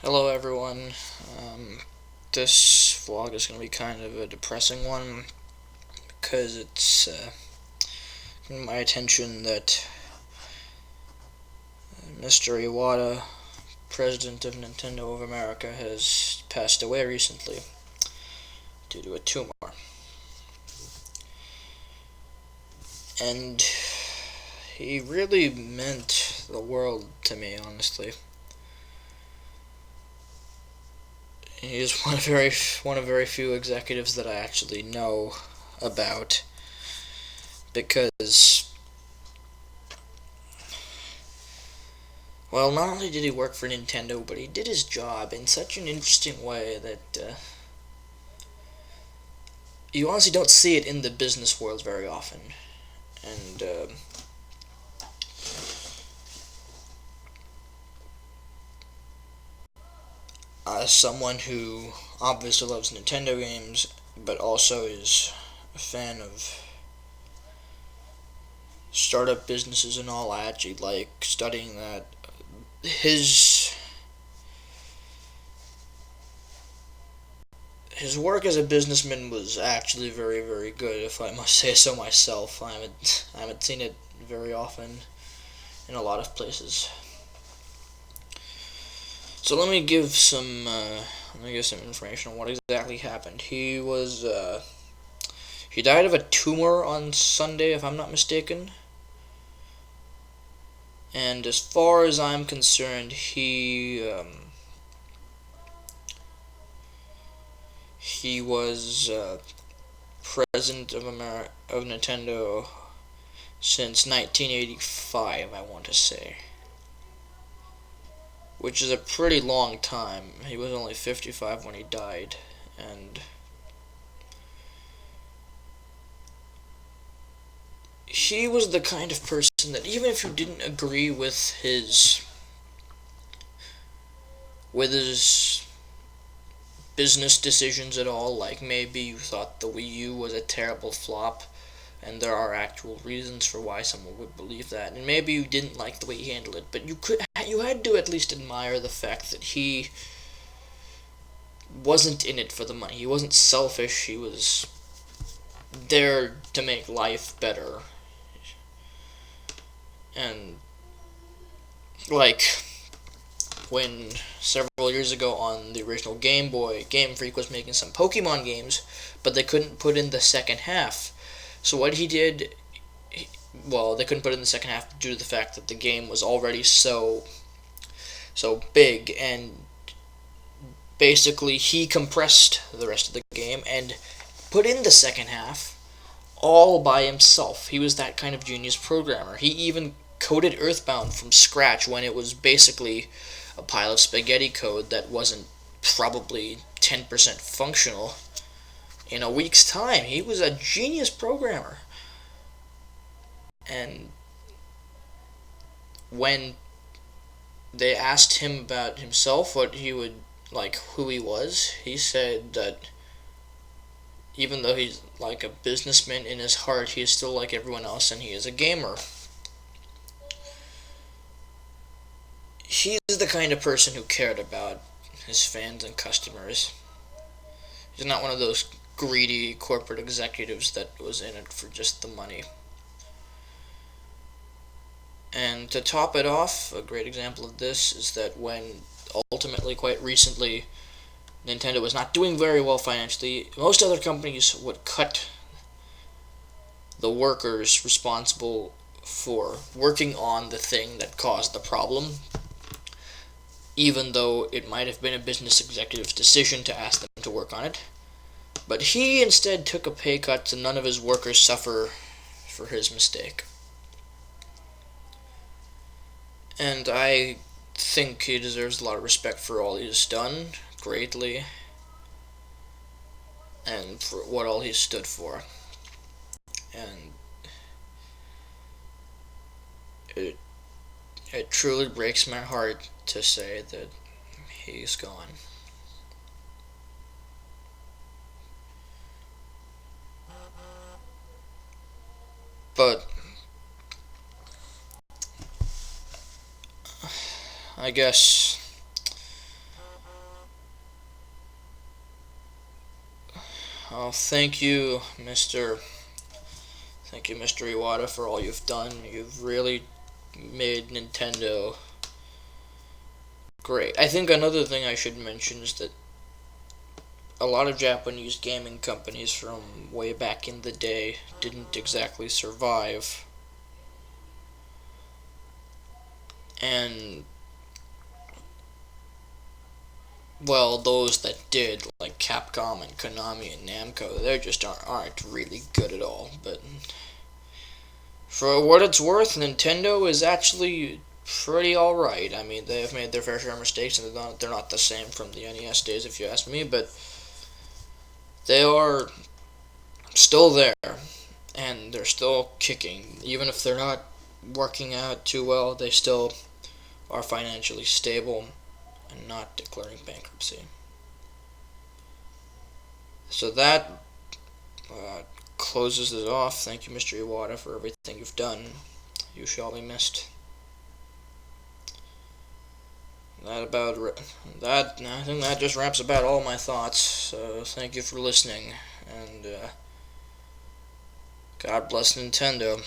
Hello everyone. This vlog is going to be kind of a depressing one because it's getting my attention that Mr. Iwata, president of Nintendo of America, has passed away recently due to a tumor. And he really meant the world to me, honestly. He is one of very few executives that I actually know about because, well, not only did he work for Nintendo, but he did his job in such an interesting way that you honestly don't see it in the business world very often. And as someone who obviously loves Nintendo games, but also is a fan of startup businesses and all, I actually like studying that. His his work as a businessman was actually very, very good, if I must say so myself. I haven't seen it very often in a lot of places. So let me give some information on what exactly happened. He died of a tumor on Sunday, if I'm not mistaken. And as far as I'm concerned, he was president of Nintendo since 1985, I want to say, which is a pretty long time. He was only 55 when he died, and he was the kind of person that even if you didn't agree with his business decisions at all, like maybe you thought the Wii U was a terrible flop, and there are actual reasons for why someone would believe that, and maybe you didn't like the way he handled it, but you had to at least admire the fact that he wasn't in it for the money. He wasn't selfish. He was there to make life better. And like when several years ago on the original Game Boy, Game Freak was making some Pokemon games, but they couldn't put in the second half. So what he did, well, they couldn't put in the second half due to the fact that the game was already so big, and basically he compressed the rest of the game and put in the second half all by himself. He was that kind of genius programmer. He even coded Earthbound from scratch when it was basically a pile of spaghetti code that wasn't probably 10% functional in a week's time. He was a genius programmer. And when they asked him about himself, what he would like, who he was, he said that even though he's like a businessman in his heart, he is still like everyone else and he is a gamer. He's the kind of person who cared about his fans and customers. He's not one of those greedy corporate executives that was in it for just the money. And to top it off, a great example of this is that when ultimately, quite recently, Nintendo was not doing very well financially, most other companies would cut the workers responsible for working on the thing that caused the problem, even though it might have been a business executive's decision to ask them to work on it. But he instead took a pay cut so none of his workers suffer for his mistake. And I think he deserves a lot of respect for all he's done, greatly, and for what all he's stood for. And it it truly breaks my heart to say that he's gone. But I guess Oh, thank you, Mr. Iwata, for all you've done. You've really made Nintendo great. I think another thing I should mention is that a lot of Japanese gaming companies from way back in the day didn't exactly survive. And, well, those that did, like Capcom and Konami and Namco, they just aren't really good at all. But for what it's worth, Nintendo is actually pretty alright. I mean, they've made their fair share of mistakes, and they're not the same from the NES days, if you ask me, but they are still there, and they're still kicking. Even if they're not working out too well, they still are financially stable and not declaring bankruptcy. So that uh, closes it off. Thank you, Mr. Iwata, for everything you've done. You shall be missed. That about that. I think that just wraps about all my thoughts. So thank you for listening, and God bless Nintendo.